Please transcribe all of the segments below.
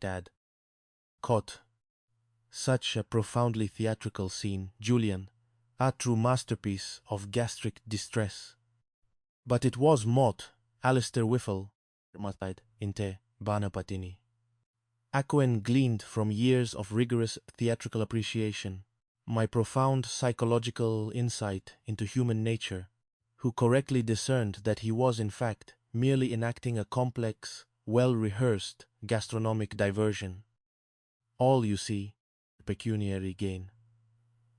Dad. Caught. Such a profoundly theatrical scene, Julian, a true masterpiece of gastric distress. But it was Mott, Alistair Whiffle, inte Banapatini. Aquen gleaned from years of rigorous theatrical appreciation, my profound psychological insight into human nature, who correctly discerned that he was in fact merely enacting a complex, well-rehearsed gastronomic diversion. All, you see, pecuniary gain.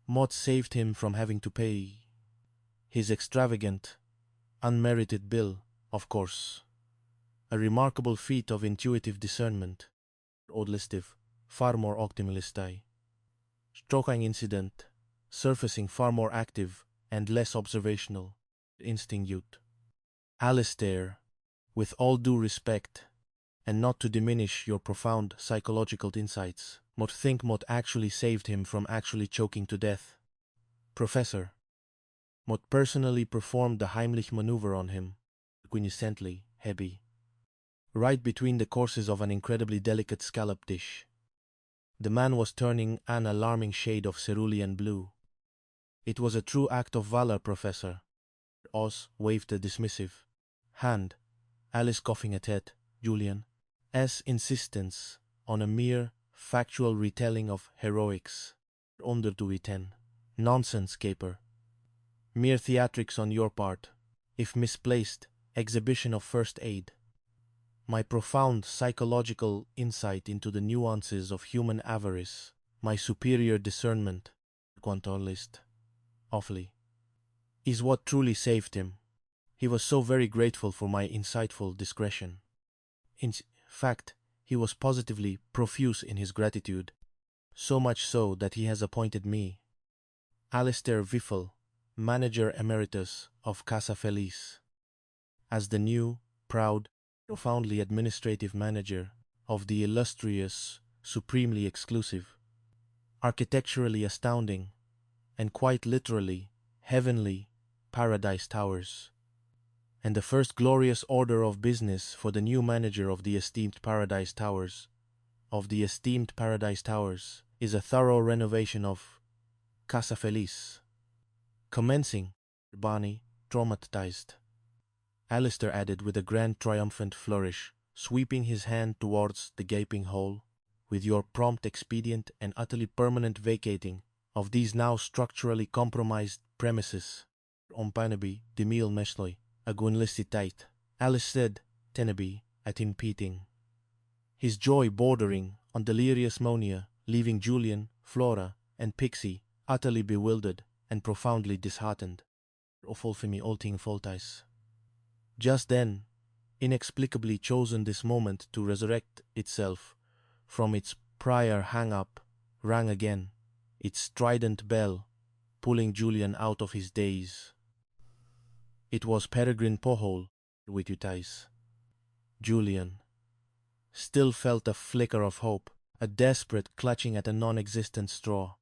Mott saved him from having to pay his extravagant, unmerited bill, of course. A remarkable feat of intuitive discernment. Odlistiv, far more optimistai. Stroking incident, surfacing far more active and less observational. Instinct. Alistair, with all due respect, and not to diminish your profound psychological insights, Mott actually saved him from actually choking to death. Professor. Mott personally performed the Heimlich maneuver on him, quiescently, heavy, right between the courses of an incredibly delicate scallop dish. The man was turning an alarming shade of cerulean blue. It was a true act of valor, Professor. Oz waved a dismissive hand, Alice coughing at head, Julian's insistence on a mere factual retelling of heroics. Under 10. Nonsense, caper. Mere theatrics on your part, if misplaced, exhibition of first aid. My profound psychological insight into the nuances of human avarice, my superior discernment, quantolist, awfully, is what truly saved him. He was so very grateful for my insightful discretion. In fact, he was positively profuse in his gratitude, so much so that he has appointed me, Alistair Whiffle, Manager Emeritus of Casa Feliz, as the new, proud, profoundly administrative manager of the illustrious, supremely exclusive, architecturally astounding, and quite literally heavenly Paradise Towers. And the first glorious order of business for the new manager of the esteemed Paradise Towers, is a thorough renovation of Casa Feliz. Commencing, Barney, traumatized. Alistair added with a grand triumphant flourish, sweeping his hand towards the gaping hole, with your prompt expedient and utterly permanent vacating of these now structurally compromised premises. Ompanabi, Demil Meshloi, Agunlicitate, Alice said, Tenabi, at impeting. His joy bordering on delirious mania, leaving Julian, Flora, and Pixie utterly bewildered and profoundly disheartened. Ofolfimi olting foltais. Just then, inexplicably chosen this moment to resurrect itself from its prior hang-up, rang again, its strident bell, pulling Julian out of his daze. It was Peregrine Pohol, with you ties. Julian still felt a flicker of hope, a desperate clutching at a non-existent straw.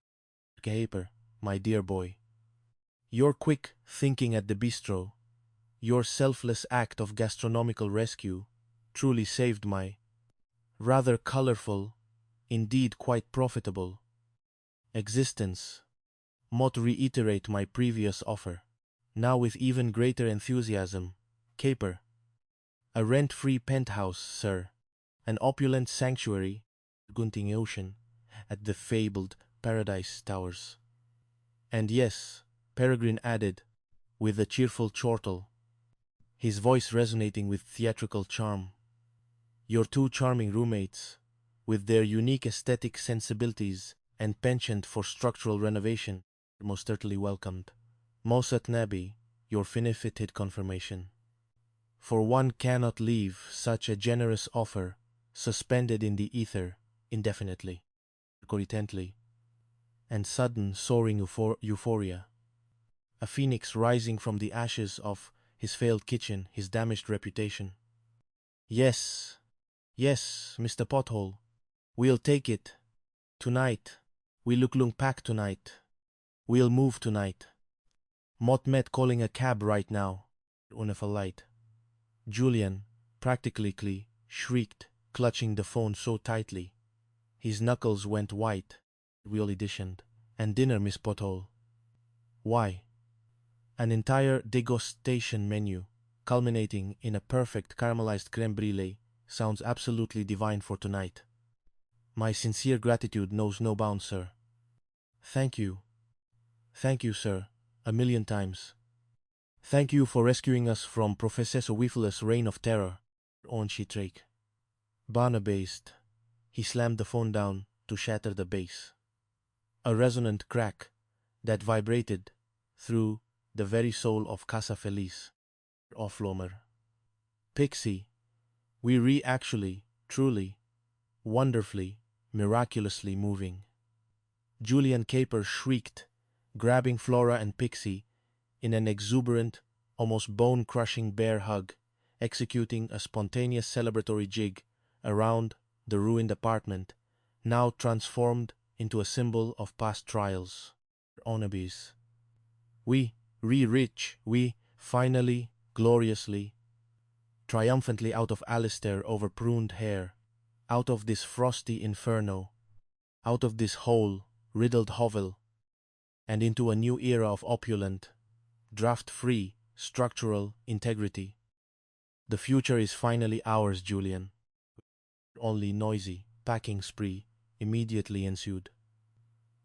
Caper, my dear boy. Your quick thinking at the bistro, your selfless act of gastronomical rescue, truly saved my rather colorful, indeed quite profitable, existence. Mott reiterate my previous offer, now with even greater enthusiasm. Caper. A rent-free penthouse, sir. An opulent sanctuary, Gunting Ocean, at the fabled Paradise Towers. And yes, Peregrine added, with a cheerful chortle, his voice resonating with theatrical charm, your two charming roommates, with their unique aesthetic sensibilities and penchant for structural renovation, are most certainly welcomed. Mosat Nabi, your benefited confirmation. For one cannot leave such a generous offer suspended in the ether indefinitely, coritently, and sudden soaring euphoria. A phoenix rising from the ashes of his failed kitchen, his damaged reputation. Yes, Mr. Pothole, we'll take it. Tonight, we look lung pack tonight. We'll move tonight. Mott met calling a cab right now. Unifal light. Julian, practically, shrieked, clutching the phone so tightly. His knuckles went white. Wheel edition. And dinner, Miss Pothole. Why? An entire degustation menu, culminating in a perfect caramelized creme brulee, sounds absolutely divine for tonight. My sincere gratitude knows no bounds, sir. Thank you. Thank you, sir, a million times. Thank you for rescuing us from Professor Whiffle's reign of terror. On she trake. Barnabased. He slammed the phone down to shatter the base. A resonant crack that vibrated through the very soul of Casa Feliz. Offlomer. Pixie, we actually, truly, wonderfully, miraculously moving. Julian Caper shrieked, grabbing Flora and Pixie in an exuberant, almost bone-crushing bear hug, executing a spontaneous celebratory jig around the ruined apartment, now transformed into a symbol of past trials. Onabis. We, rich, we, finally, gloriously, triumphantly out of Alistair over pruned hair, out of this frosty inferno, out of this hole, riddled hovel, and into a new era of opulent, draft-free, structural integrity. The future is finally ours, Julian. Only noisy, packing spree immediately ensued.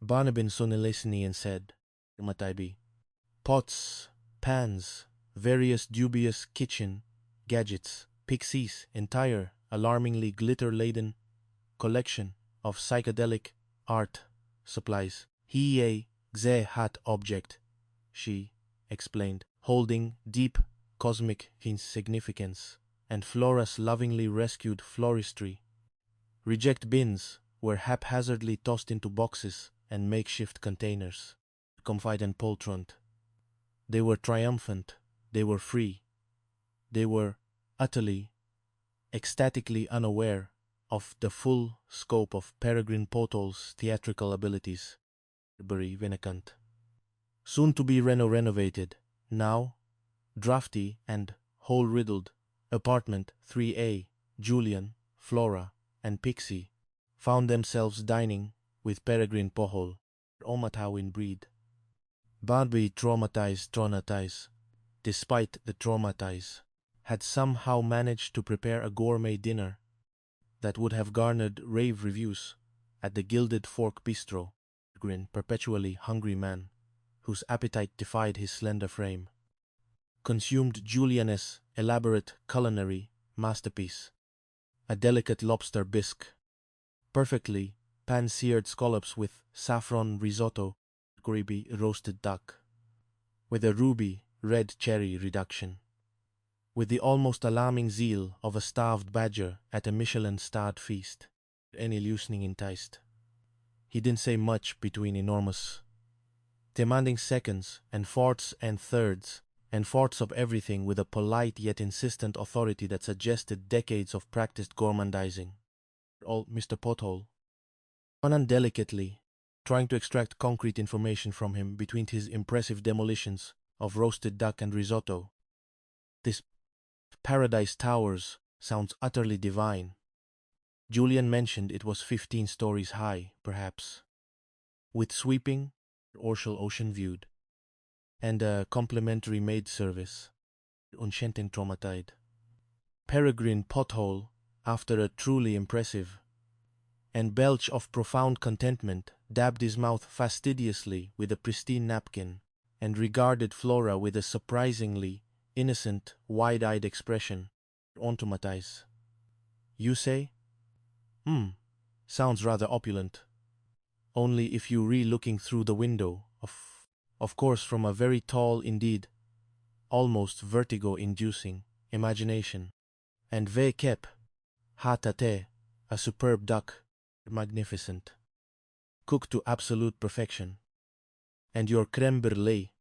Barnabin sonilesni and said, Mataibi, pots, pans, various dubious kitchen gadgets, Pixie's entire, alarmingly glitter-laden collection of psychedelic art supplies. He a xe hat object, she explained, holding deep cosmic significance, and Flora's lovingly rescued floristry. Reject bins were haphazardly tossed into boxes and makeshift containers. Confident poltront. They were triumphant, they were free, they were utterly, ecstatically unaware of the full scope of Peregrine Pothole's theatrical abilities. Very vacant. Soon to be renovated, now, drafty and hole-riddled, apartment 3A, Julian, Flora, and Pixie found themselves dining with Peregrine Pothole, Omatawin breed. Barbie traumatized, despite the traumatize, had somehow managed to prepare a gourmet dinner that would have garnered rave reviews at the Gilded Fork Bistro. Grin, perpetually hungry man, whose appetite defied his slender frame, consumed Julian's elaborate culinary masterpiece, a delicate lobster bisque, perfectly pan-seared scallops with saffron risotto, gravy roasted duck, with a ruby red cherry reduction, with the almost alarming zeal of a starved badger at a Michelin-starred feast, any loosening enticed. He didn't say much between enormous, demanding seconds and fourths and thirds and fourths of everything with a polite yet insistent authority that suggested decades of practiced gourmandizing. Old Mr. Pothole, undelicately, trying to extract concrete information from him between his impressive demolitions of roasted duck and risotto. This Paradise Towers sounds utterly divine. Julian mentioned it was 15 stories high, perhaps, with sweeping, Orshal ocean viewed, and a complimentary maid service. Unscenting traumatized. Peregrine Pothole, after a truly impressive and belch of profound contentment, dabbed his mouth fastidiously with a pristine napkin and regarded Flora with a surprisingly innocent, wide-eyed expression. Ontomatize. You say? Sounds rather opulent. Only if you looking through the window, of course from a very tall indeed, almost vertigo-inducing imagination. And ve kep, ha-tate, a superb duck, magnificent, cooked to absolute perfection. And your creme brulee,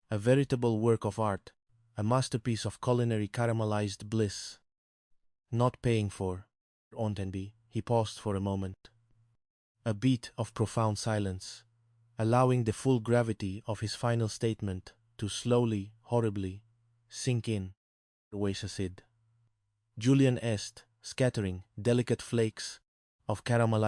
a veritable work of art, a masterpiece of culinary caramelized bliss. Not paying for, Ontenby, he paused for a moment. A beat of profound silence, allowing the full gravity of his final statement to slowly, horribly, sink in. Julian est, scattering delicate flakes of caramelized